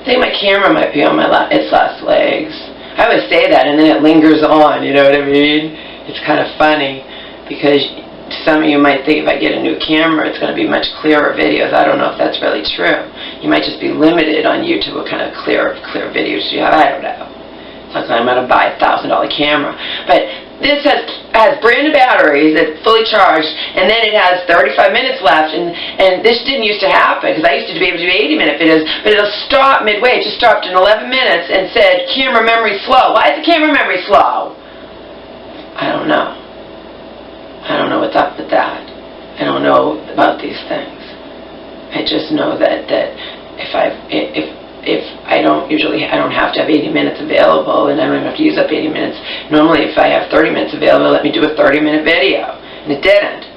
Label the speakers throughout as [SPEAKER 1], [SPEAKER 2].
[SPEAKER 1] I think my camera might be on its last legs. I always say that, and then it lingers on, you know what I mean? It's kind of funny, because some of you might think if I get a new camera, it's going to be much clearer videos. I don't know if that's really true. You might just be limited on YouTube what kind of clear videos you have. I don't know. It's like I'm going to buy a $1,000 camera. But this has brand new batteries, it's fully charged, and then it has 35 minutes left, and this didn't used to happen, because I used to be able to do 80-minute videos, but it'll stop midway. It just stopped in 11 minutes and said, camera memory slow. Why is the camera memory slow? I don't know. I don't know what's up with that. I don't know about these things. I just know that if I don't have to have 80 minutes available, and I don't even have to use up 80 minutes. Normally, if I have 30 minutes available, let me do a 30-minute video, and it didn't.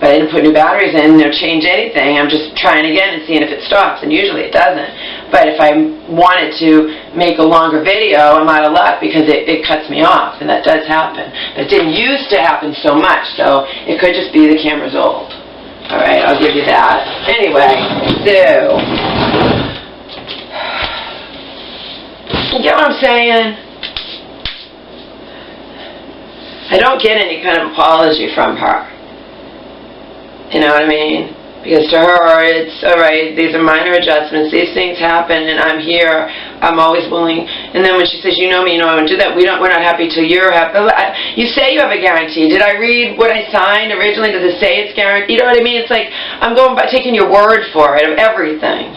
[SPEAKER 1] But I didn't put new batteries in or change anything. I'm just trying again and seeing if it stops, and usually it doesn't. But if I wanted to make a longer video, I'm out of luck, because it cuts me off, and that does happen. But it didn't used to happen so much, so it could just be the camera's old. All right, I'll give you that. Anyway, so you get what I'm saying? I don't get any kind of apology from her. You know what I mean? Because to her, it's, all right, these are minor adjustments, these things happen, and I'm here, I'm always willing. And then when she says, you know me, you know I won't do that, we're not happy till you're happy. You say you have a guarantee. Did I read what I signed originally? Does it say it's guaranteed? You know what I mean? It's like, I'm going by taking your word for it, of everything.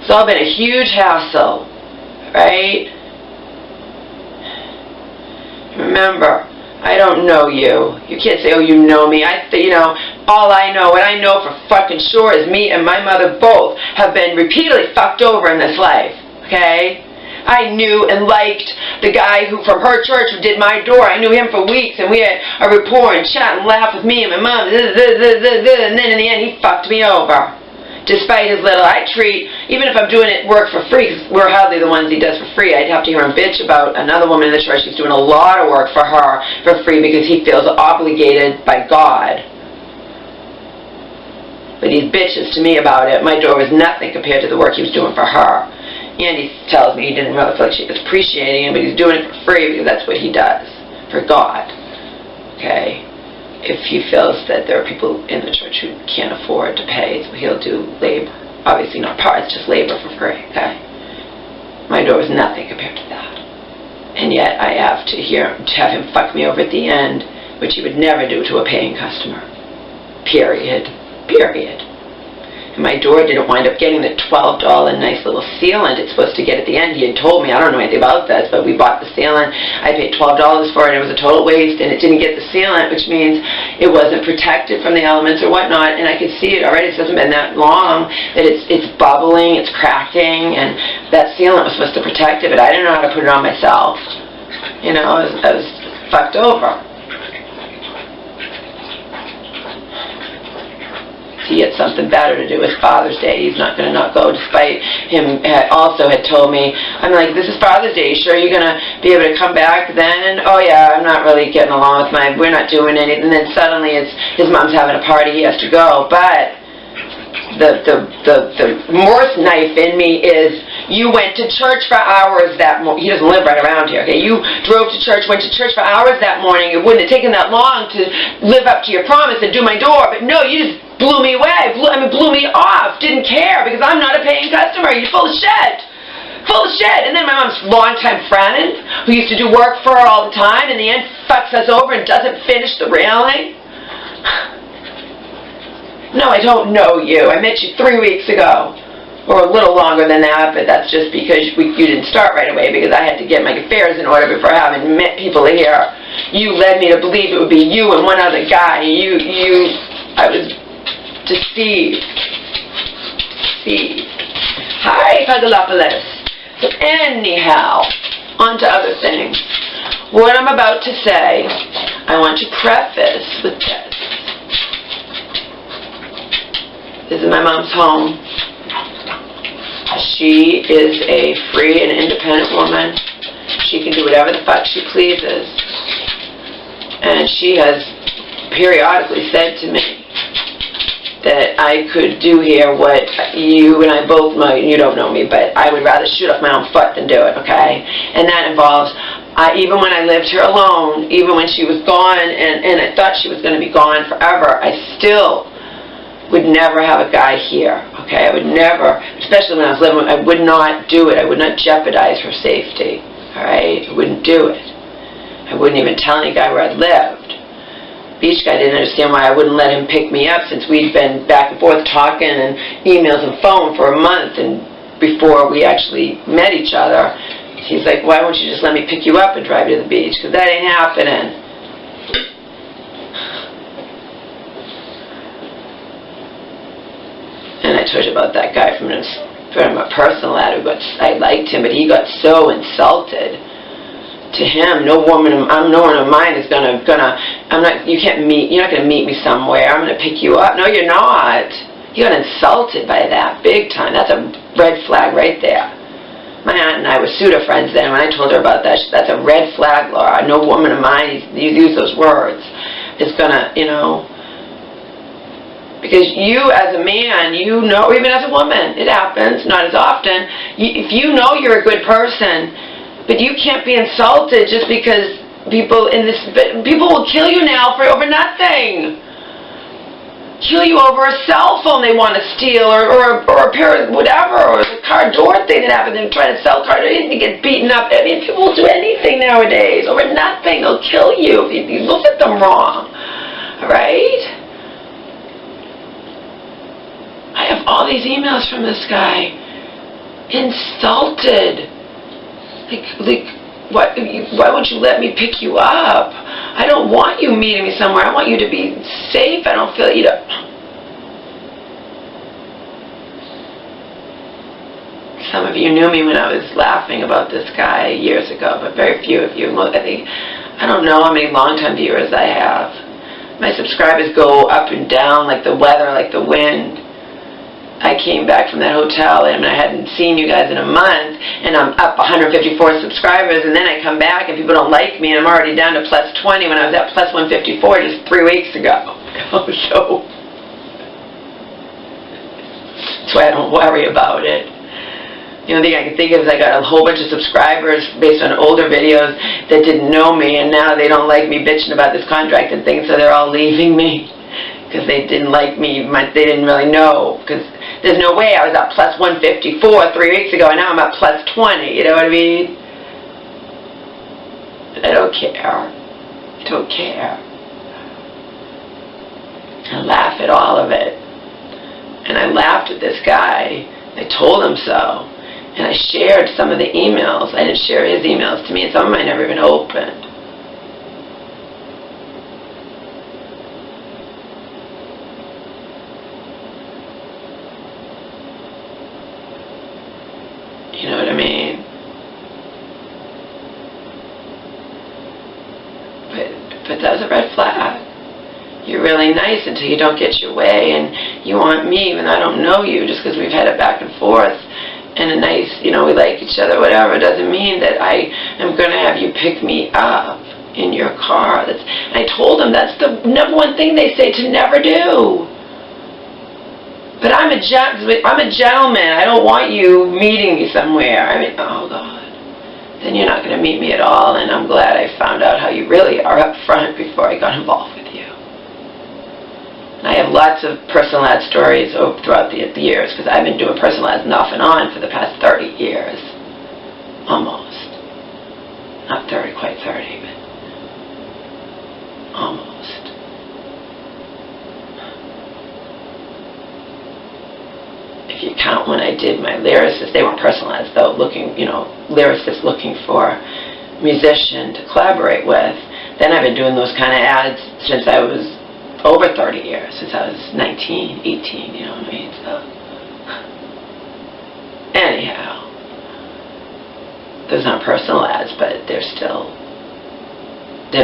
[SPEAKER 1] It's all been a huge hassle, right? Remember, I don't know you. You can't say, oh, you know me. You know, all I know, what I know for fucking sure is me and my mother both have been repeatedly fucked over in this life, okay? I knew and liked the guy who from her church who did my door. I knew him for weeks, and we had a rapport and chat and laugh with me and my mom, and then in the end he fucked me over. Despite his little, I treat, even if I'm doing it work for free, because we're hardly the ones he does for free, I'd have to hear him bitch about another woman in the church who's doing a lot of work for her for free because he feels obligated by God. But he bitches to me about it. My door was nothing compared to the work he was doing for her. And he tells me he didn't really feel like she was appreciating him, but he's doing it for free because that's what he does, for God. Okay? If he feels that there are people in the church who can't afford to pay, so he'll do labor. Obviously not parts, just labor for free, okay? My door was nothing compared to that. And yet I have to have him fuck me over at the end, which he would never do to a paying customer. Period. Period. And my door didn't wind up getting the $12 nice little sealant it's supposed to get at the end. He had told me, I don't know anything about this, but we bought the sealant. I paid $12 for it, and it was a total waste, and it didn't get the sealant, which means it wasn't protected from the elements or whatnot, and I could see it already. It hasn't been that long that it's bubbling, it's cracking, and that sealant was supposed to protect it, but I didn't know how to put it on myself. You know, I was fucked over. He had something better to do with Father's Day. He's not going to not go, despite him also had told me, I'm like, this is Father's Day. You sure you're going to be able to come back then? Oh yeah, I'm not really getting along with we're not doing anything. And then suddenly it's his mom's having a party, he has to go. But the worst knife in me is you went to church for hours that morning. He doesn't live right around here, okay? You drove to church, went to church for hours that morning. It wouldn't have taken that long to live up to your promise and do my door. But no, you just blew me away. Blew me off. Didn't care because I'm not a paying customer. You're full of shit. Full of shit. And then my mom's longtime friend who used to do work for her all the time, in the end fucks us over and doesn't finish the railing. No, I don't know you. I met you 3 weeks ago. Or a little longer than that, but that's just because you didn't start right away, because I had to get my affairs in order before having met people here. You led me to believe it would be you and one other guy. I was deceived. Hi, Pagalopolis. So anyhow, on to other things. What I'm about to say, I want to preface with this. This is my mom's home. She is a free and independent woman. She can do whatever the fuck she pleases. And she has periodically said to me that I could do here what you and I both know. You don't know me, but I would rather shoot off my own foot than do it, okay? And that involves, even when I lived here alone, even when she was gone, and I thought she was going to be gone forever, I still would never have a guy here, okay? I would never, especially when I was living, I would not do it. I would not jeopardize her safety, all right? I wouldn't do it. I wouldn't even tell any guy where I lived. Beach guy didn't understand why I wouldn't let him pick me up, since we'd been back and forth talking and emails and phone for a month, and before we actually met each other, he's like, why won't you just let me pick you up and drive you to the beach? Because that ain't happening. And I told you about that guy from a personal ad who I liked him, but he got so insulted. To him, no one of mine is you're not gonna meet me somewhere, I'm gonna pick you up. No, you're not. He got insulted by that, big time. That's a red flag right there. My aunt and I were pseudo-friends then. When I told her about that, that's a red flag, Laura. No woman of mine, you use those words, is gonna, because you as a man, you know, or even as a woman, it happens, not as often, if you know you're a good person, but you can't be insulted just because people will kill you now over nothing. Kill you over a cell phone they want to steal, or a pair of whatever, or the car door thing that happened. They're trying to sell cars. They didn't get beaten up. I mean, people will do anything nowadays over nothing. They'll kill you if you look at them wrong. All right? I have all these emails from this guy. Insulted. Why won't you let me pick you up? I don't want you meeting me somewhere. I want you to be safe. I don't feel Some of you knew me when I was laughing about this guy years ago, but very few of you. I don't know how many long-time viewers I have. My subscribers go up and down like the weather, like the wind. I came back from that hotel and I hadn't seen you guys in a month, and I'm up 154 subscribers, and then I come back and people don't like me, and I'm already down to plus 20 when I was at plus 154 just 3 weeks ago. So that's why I don't worry about it. The only thing I can think of is I got a whole bunch of subscribers based on older videos that didn't know me, and now they don't like me bitching about this contract and things, so they're all leaving me because they didn't like me. They didn't really know, because there's no way I was at plus 154 3 weeks ago, and now I'm at plus 20. You know what I mean? I don't care. I don't care. I laugh at all of it. And I laughed at this guy. I told him so. And I shared some of the emails. I didn't share his emails to me, and some of mine never even opened. You know what I mean? But that's a red flag. You're really nice until you don't get your way, and you want me even though I don't know you, just because we've had it back and forth, and a nice, we like each other, whatever, doesn't mean that I am going to have you pick me up in your car. I told him that's the number one thing they say to never do. But I'm a gentleman. I don't want you meeting me somewhere. I mean, oh God. Then you're not going to meet me at all, and I'm glad I found out how you really are up front before I got involved with you. And I have lots of personal ad stories throughout the years, because I've been doing personal ads off and on for the past 30 years. Almost. Not 30, quite 30, but almost. If you count when I did my lyricists, they weren't personal ads though, lyricists looking for a musician to collaborate with. Then I've been doing those kind of ads since I was over 30 years, since I was 19, 18, you know what I mean? So, anyhow, those aren't personal ads, but they're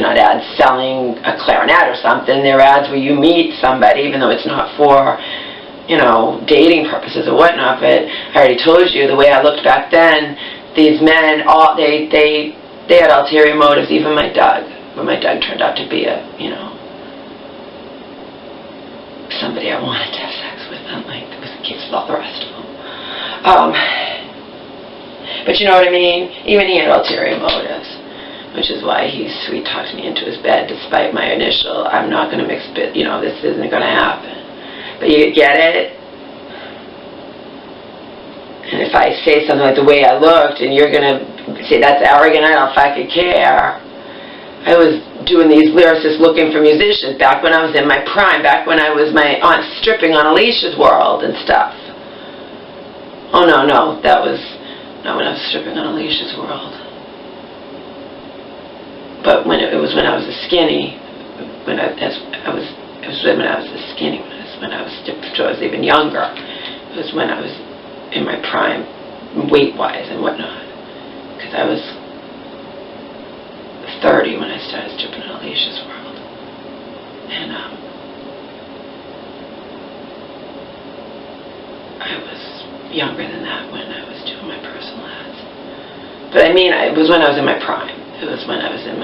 [SPEAKER 1] not ads selling a clarinet or something. They're ads where you meet somebody, even though it's not for dating purposes or whatnot. But I already told you, the way I looked back then, these men, they had ulterior motives, even my Doug. But my Doug turned out to be somebody I wanted to have all the rest of them. But you know what I mean? Even he had ulterior motives, which is why he sweet-talked me into his bed despite my initial, I'm not going to mix it, you know, this isn't going to happen. But you get it? And if I say something like the way I looked, and you're going to say that's arrogant, I don't fucking care. I was doing these lyricists looking for musicians back when I was in my prime, back when I was stripping on Alicia's World and stuff. Oh no, that was not when I was stripping on Alicia's World. But when it was when I was a skinny, it was when I was a skinny, when I was even younger. It was when I was in my prime, weight-wise and whatnot. Because I was 30 when I started stripping on Alicia's World. And I was younger than that when I was doing my personal ads. But I mean, it was when I was in my prime. It was when I was in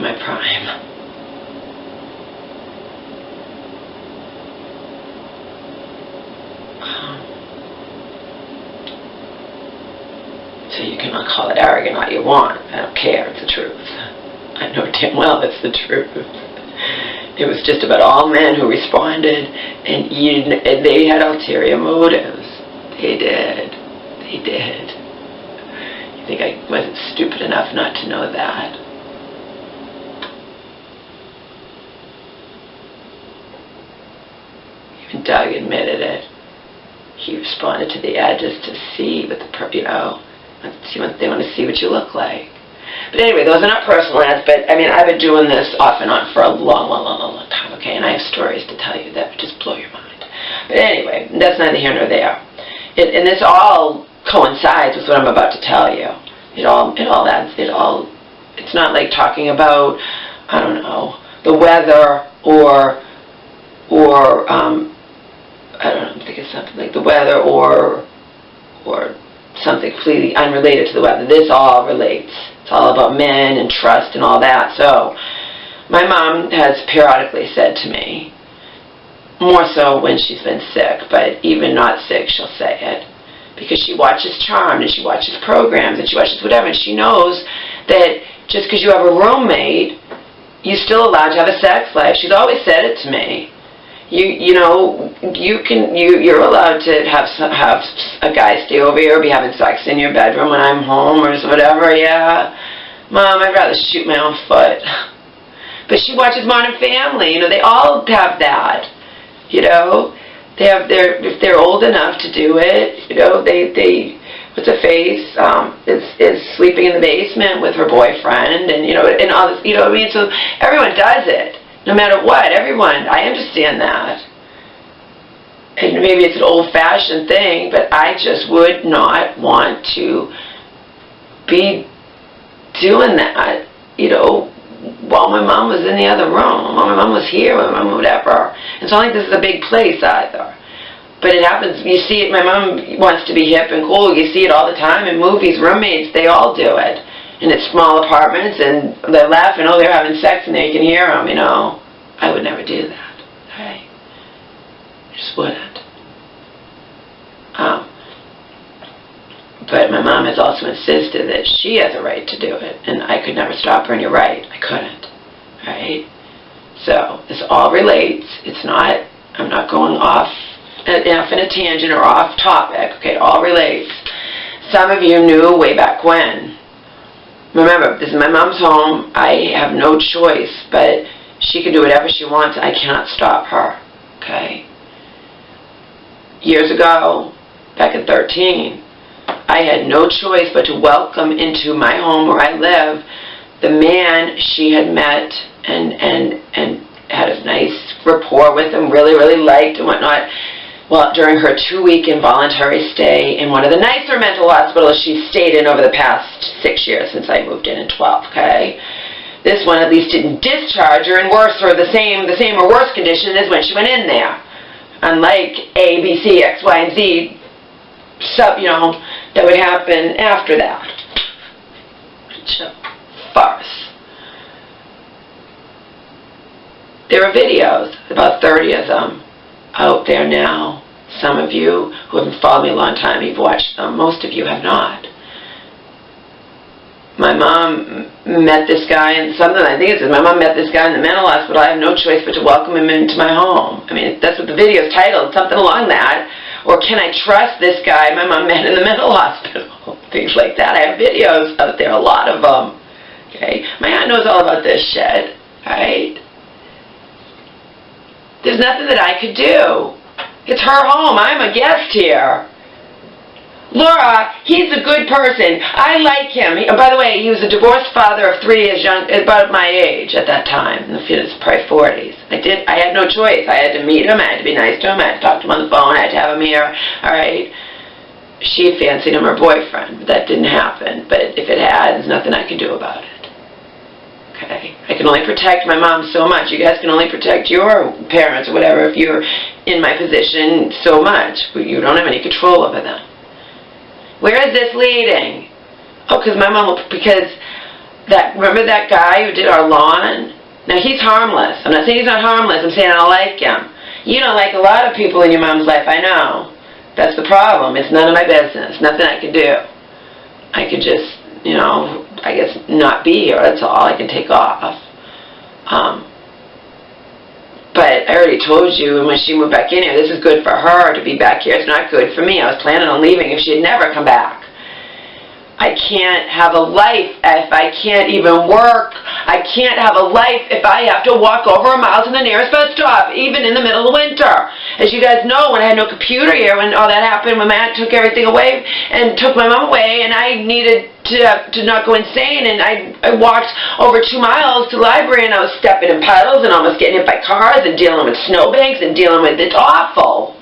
[SPEAKER 1] my prime. So you can call it arrogant all you want. I don't care. It's the truth. I know damn well it's the truth. It was just about all men who responded, and they had ulterior motives. They did. They did. You think I wasn't stupid enough not to know that? Even Doug admitted it. He responded to the ad just to see what they want to see what you look like. But anyway, those are not personal ads, but I mean, I've been doing this off and on for a long time, okay? And I have stories to tell you that would just blow your mind. But anyway, that's neither here nor there. And this all coincides with what I'm about to tell you. It's not like talking about, I don't know, the weather or I don't know, I'm thinking something like the weather or something completely unrelated to the weather. This all relates. It's all about men and trust and all that. So my mom has periodically said to me, more so when she's been sick, but even not sick she'll say it, because she watches Charmed and she watches programs and she watches whatever, and she knows that just because you have a roommate, you're still allowed to have a sex life. She's always said it to me. You're allowed to have a guy stay over here or be having sex in your bedroom when I'm home or whatever. Yeah, Mom, I'd rather shoot my own foot. But she watches Modern Family. You know, they all have that. You know, if they're old enough to do it. You know, they what's her face is sleeping in the basement with her boyfriend, and and all this. You know what I mean? So everyone does it. No matter what, everyone, I understand that. And maybe it's an old-fashioned thing, but I just would not want to be doing that, while my mom was in the other room, while my mom was here, while my mom whatever. It's not like this is a big place either. But it happens, you see it, my mom wants to be hip and cool, you see it all the time in movies, roommates, they all do it. And it's small apartments, and they're laughing, oh, they're having sex, and they can hear them, I would never do that, okay? I just wouldn't. But my mom has also insisted that she has a right to do it, and I could never stop her, and you're right, I couldn't, right? So, this all relates. It's not, I'm not going off in a tangent or off topic, okay? It all relates. Some of you knew way back when. Remember, this is my mom's home. I have no choice, but she can do whatever she wants. I cannot stop her, okay? Years ago, back in 13, I had no choice but to welcome into my home where I live the man she had met and had a nice rapport with him, really liked and whatnot. Well, during her 2-week involuntary stay in one of the nicer mental hospitals she's stayed in over the past 6 years since I moved in 12, okay? This one at least didn't discharge her in worse or the same or worse condition as when she went in there. Unlike A, B, C, X, Y, and Z, that would happen after that. It's a farce. There are videos, about 30 of them, out there now. Some of you who have followed me a long time, you've watched them. Most of you have not. My mom met this guy, and I think it says, my mom met this guy in the mental hospital. I have no choice but to welcome him into my home. I mean, that's what the video is titled, something along that. Or can I trust this guy my mom met in the mental hospital? Things like that. I have videos out there, a lot of them. Okay? My aunt knows all about this shit. Right? There's nothing that I could do. It's her home. I'm a guest here. Laura, he's a good person. I like him. By the way, he was a divorced father of 3 years young, about my age at that time. He was probably 40s. I had no choice. I had to meet him. I had to be nice to him. I had to talk to him on the phone. I had to have him here. All right. She fancied him her boyfriend, but that didn't happen. But if it had, there's nothing I can do about it. Okay. I can only protect my mom so much. You guys can only protect your parents or whatever if you're in my position so much. You don't have any control over them. Where is this leading? Oh, because my mom, remember that guy who did our lawn? Now, he's harmless. I'm not saying he's not harmless. I'm saying I don't like him. You don't like a lot of people in your mom's life, I know. That's the problem. It's none of my business. Nothing I can do. I could just, I guess not be here. That's all. I can take off. But I already told you when she moved back in here, this is good for her to be back here. It's not good for me. I was planning on leaving if she had never come back. I can't have a life if I can't even work. I can't have a life if I have to walk over a mile to the nearest bus stop, even in the middle of winter. As you guys know, when I had no computer here, when all that happened, when my aunt took everything away and took my mom away, and I needed to not go insane, and I walked over 2 miles to the library, and I was stepping in puddles and almost getting hit by cars and dealing with snowbanks and it's awful.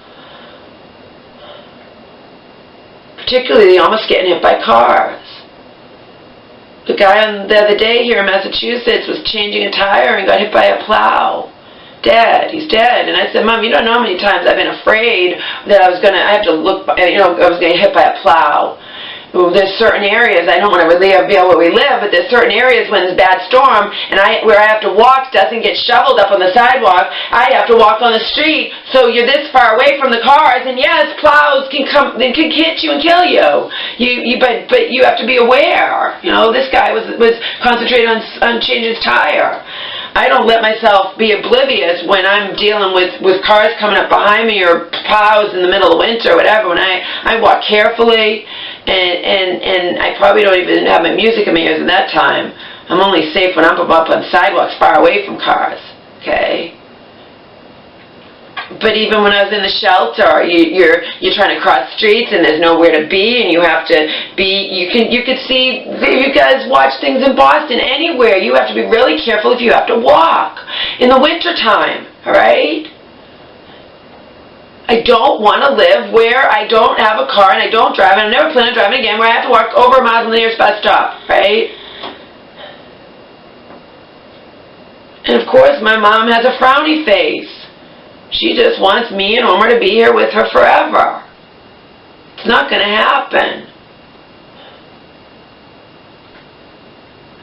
[SPEAKER 1] Particularly almost getting hit by cars. The guy the other day here in Massachusetts was changing a tire and got hit by a plow. Dead. He's dead. And I said, Mom, you don't know how many times I've been afraid that I was going to get hit by a plow. There's certain areas, I don't want to reveal where we live, but there's certain areas when there's a bad storm, and where I have to walk doesn't get shoveled up on the sidewalk. I have to walk on the street, so you're this far away from the cars, and yes, plows can come, they can hit you and kill you. But you have to be aware. This guy was concentrated on changing his tire. I don't let myself be oblivious when I'm dealing with cars coming up behind me or plows in the middle of winter or whatever. When I walk carefully, and I probably don't even have my music in my ears at that time. I'm only safe when I'm up on sidewalks far away from cars. Okay? But even when I was in the shelter, you're trying to cross streets and there's nowhere to be, and you have to be. You could see. You guys watch things in Boston. Anywhere, you have to be really careful if you have to walk in the winter time. All right. I don't want to live where I don't have a car and I don't drive, and I'm never planning on driving again, where I have to walk over a mile to the nearest bus stop. Right. And of course, my mom has a frowny face. She just wants me and Homer to be here with her forever. It's not going to happen.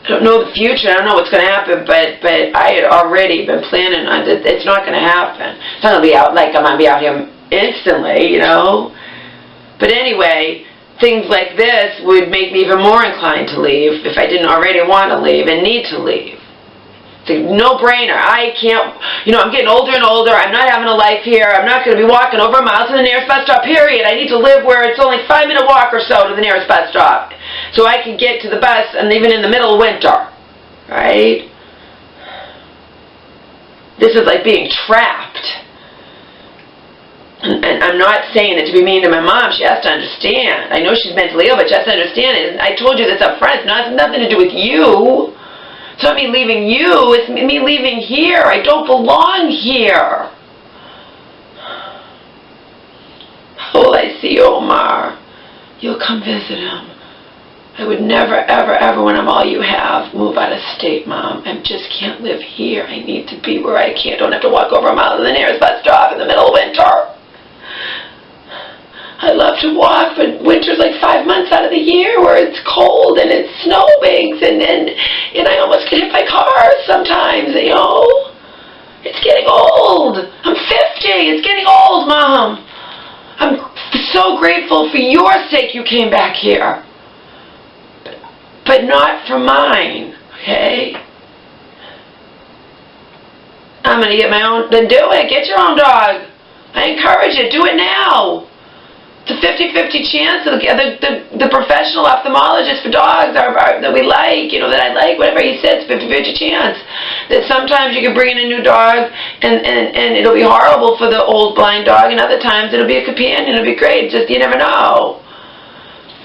[SPEAKER 1] I don't know the future. I don't know what's going to happen, but I had already been planning on it. It's not going to happen. It's not going to be out like I'm going to be out here instantly, But anyway, things like this would make me even more inclined to leave if I didn't already want to leave and need to leave. It's a no-brainer. I can't, I'm getting older and older. I'm not having a life here. I'm not going to be walking over a mile to the nearest bus stop, period. I need to live where it's only a 5-minute walk or so to the nearest bus stop, so I can get to the bus, and even in the middle of winter. Right? This is like being trapped. And I'm not saying it to be mean to my mom. She has to understand. I know she's mentally ill, but she has to understand it. And I told you this up front. It has nothing to do with you. It's not me leaving you, it's me leaving here. I don't belong here. Oh, I see Omar. You'll come visit him. I would never, ever, ever, when I'm all you have, move out of state, Mom. I just can't live here. I need to be where I don't have to walk over a mile to the nearest bus stop in the middle of winter. I love to walk, but winter's like 5 months out of the year where it's cold and it's snowbanks, and I almost get hit by cars sometimes, It's getting old. I'm 50. It's getting old, Mom. I'm so grateful for your sake you came back here. But not for mine, okay? I'm going to get my own. Then do it. Get your own dog. I encourage it. Do it now. It's a 50-50 chance that the professional ophthalmologist for dogs that we like, you know, that I like, whatever he said, it's a 50-50 chance that sometimes you can bring in a new dog and it'll be horrible for the old blind dog, and other times it'll be a companion, it'll be great. Just, you never know.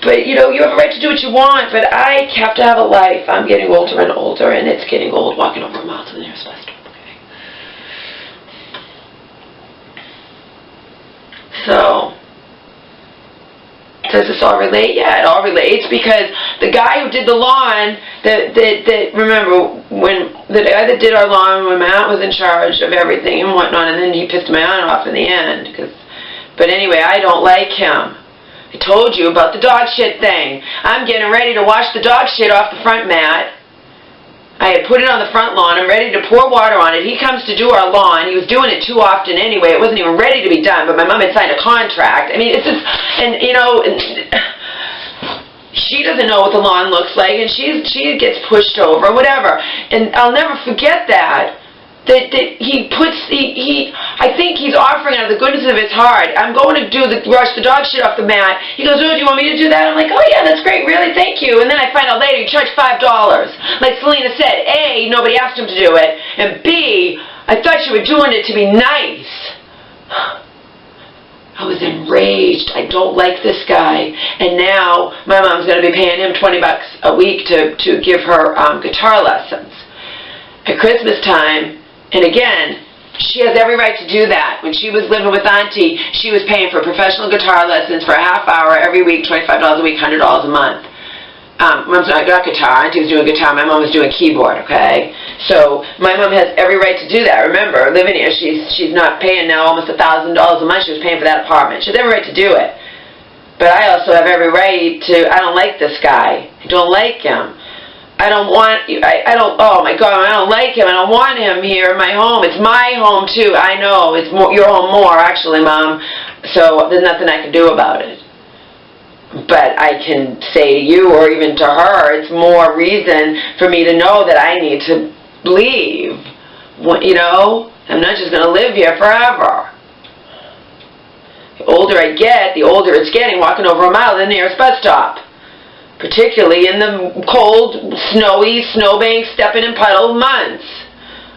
[SPEAKER 1] But, you know, you have a right to do what you want, but I have to have a life. I'm getting older and older, and it's getting old walking over a mile to the nearest bus stop. So, does this all relate? Yeah, it all relates, because the guy who did the lawn, remember, when the guy that did our lawn, when my aunt was in charge of everything and whatnot, and then he pissed my aunt off in the end. But anyway, I don't like him. I told you about the dog shit thing. I'm getting ready to wash the dog shit off the front mat. I had put it on the front lawn. I'm ready to pour water on it. He comes to do our lawn. He was doing it too often anyway. It wasn't even ready to be done, but my mom had signed a contract. I mean, it's just, and you know, she doesn't know what the lawn looks like, and she gets pushed over, whatever. And I'll never forget that. That I think he's offering out of the goodness of his heart. I'm going to wash the dog shit off the mat. He goes, oh, do you want me to do that? I'm like, oh yeah, that's great, really, thank you. And then I find out later he charged $5. Like Selena said, A, nobody asked him to do it, and B, I thought you were doing it to be nice. I was enraged. I don't like this guy. And now my mom's going to be paying him $20 a week to give her guitar lessons. At Christmas time, and again, she has every right to do that. When she was living with Auntie, she was paying for professional guitar lessons for a half hour every week, $25 a week, $100 a month. Mom's not got guitar. Auntie was doing guitar. My mom was doing keyboard, okay? So my mom has every right to do that. Remember, living here, she's not paying now almost $1,000 a month. She was paying for that apartment. She has every right to do it. But I also have every right to, I don't like this guy. I don't like him. I don't want you, oh my God, I don't like him. I don't want him here in my home. It's my home too. I know, it's your home more actually, Mom. So there's nothing I can do about it. But I can say to you, or even to her, it's more reason for me to know that I need to leave. You know, I'm not just going to live here forever. The older I get, the older it's getting, walking over a mile to the nearest bus stop. Particularly in the cold, snowy, snowbank, stepping in puddle months.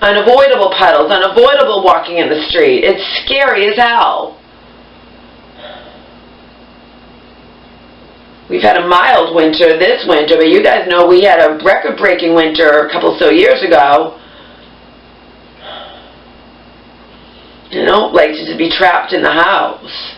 [SPEAKER 1] Unavoidable puddles, unavoidable walking in the street. It's scary as hell. We've had a mild winter this winter, but you guys know we had a record-breaking winter a couple so years ago. I don't like to just be trapped in the house.